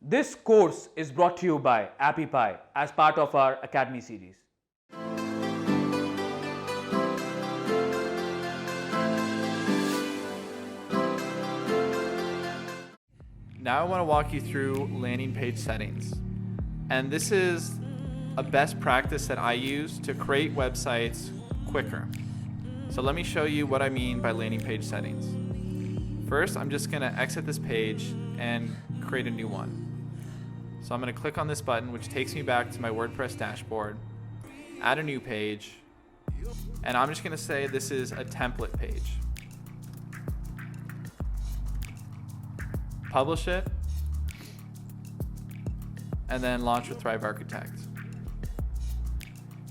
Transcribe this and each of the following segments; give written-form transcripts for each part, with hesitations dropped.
This course is brought to you by AppyPie as part of our Academy series. Now I want to walk you through landing page settings. And this is a best practice that I use to create websites quicker. So let me show you what I mean by landing page settings. First, I'm just going to exit this page and create a new one. So I'm going to click on this button, which takes me back to my WordPress dashboard, add a new page, and I'm just going to say this is a template page. Publish it, and then launch with Thrive Architect.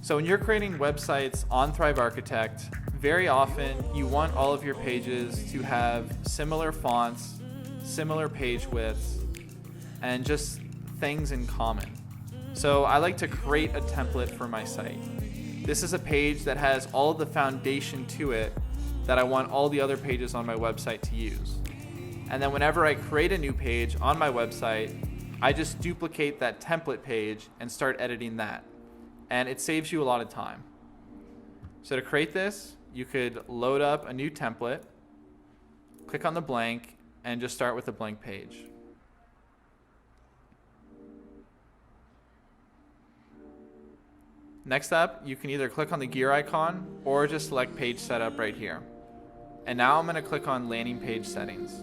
So when you're creating websites on Thrive Architect, very often you want all of your pages to have similar fonts, similar page widths, and just things in common. So I like to create a template for my site. This is a page that has all of the foundation to it that I want all the other pages on my website to use. And then whenever I create a new page on my website, I just duplicate that template page and start editing that. And it saves you a lot of time. So to create this, you could load up a new template, click on the blank, and just start with a blank page. Next up, you can either click on the gear icon or just select page setup right here. And now I'm going to click on landing page settings.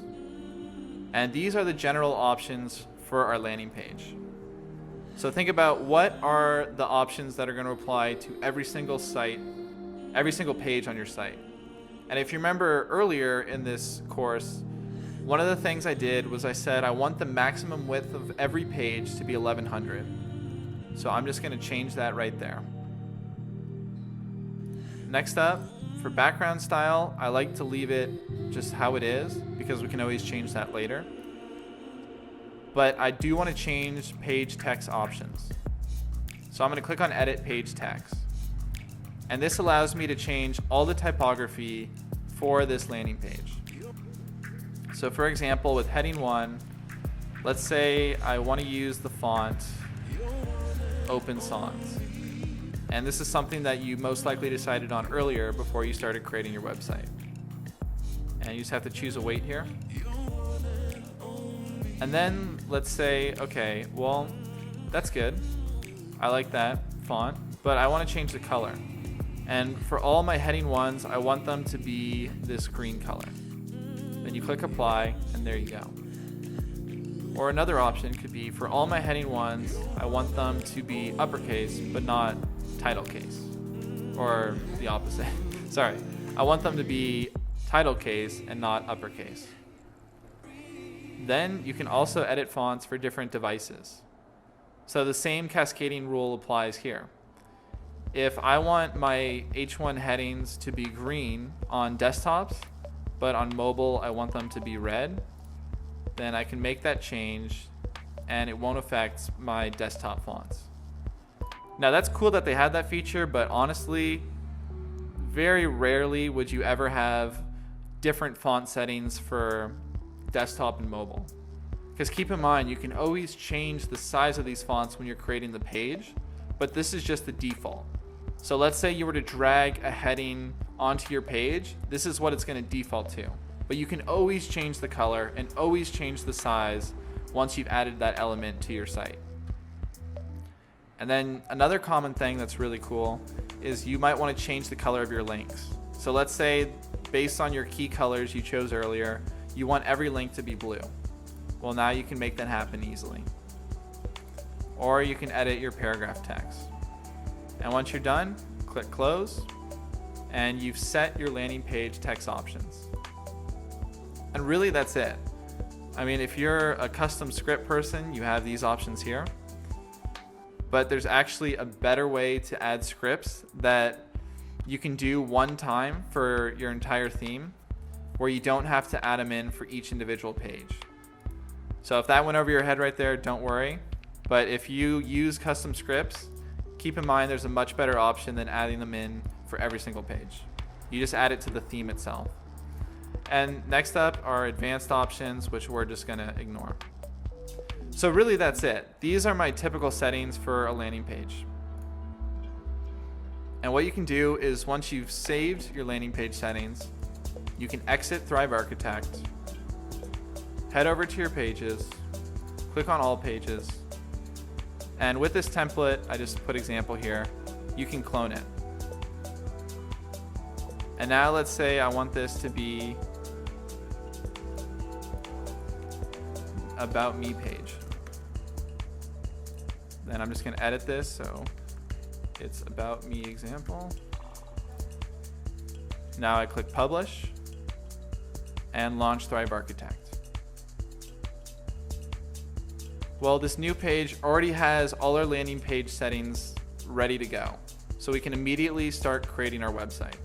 And these are the general options for our landing page. So think about what are the options that are going to apply to every single site, every single page on your site. And if you remember earlier in this course, one of the things I did was I said I want the maximum width of every page to be 1100. So I'm just going to change that right there. Next up, for background style, I like to leave it just how it is because we can always change that later. But I do want to change page text options. So I'm going to click on edit page text. And this allows me to change all the typography for this landing page. So for example, with heading 1, let's say I want to use the font Open Sans. And this is something that you most likely decided on earlier before you started creating your website. And you just have to choose a weight here. And then let's say, okay, well, that's good. I like that font, but I want to change the color. And for all my heading 1s, I want them to be this green color. Then you click apply, and there you go. Or another option could be for all my heading 1s, I want them to be uppercase, but not title case. Or the opposite. Sorry. I want them to be title case and not uppercase. Then you can also edit fonts for different devices. So the same cascading rule applies here. If I want my H1 headings to be green on desktops, but on mobile I want them to be red, then I can make that change and it won't affect my desktop fonts. Now that's cool that they had that feature, but honestly, very rarely would you ever have different font settings for desktop and mobile. Because keep in mind, you can always change the size of these fonts when you're creating the page, but this is just the default. So let's say you were to drag a heading onto your page, this is what it's going to default to. But you can always change the color and always change the size once you've added that element to your site. And then another common thing that's really cool is you might want to change the color of your links. So let's say based on your key colors you chose earlier, you want every link to be blue. Well, now you can make that happen easily. Or you can edit your paragraph text. And once you're done, click close, and you've set your landing page text options. And really that's it. I mean, if you're a custom script person, you have these options here. But there's actually a better way to add scripts that you can do one time for your entire theme, where you don't have to add them in for each individual page. So if that went over your head right there, don't worry. But if you use custom scripts, keep in mind there's a much better option than adding them in for every single page. You just add it to the theme itself. And next up are advanced options, which we're just going to ignore. So So really that's it. These are my typical settings for a landing page. And what you can do is once you've saved your landing page settings, you can exit Thrive Architect, head over to your pages, click on all pages, and with this template, I just put example here, you can clone it. And now let's say I want this to be about me page. Then I'm just going to edit this so it's about me example. Now I click publish and launch Thrive Architect. Well, this new page already has all our landing page settings ready to go. So we can immediately start creating our website.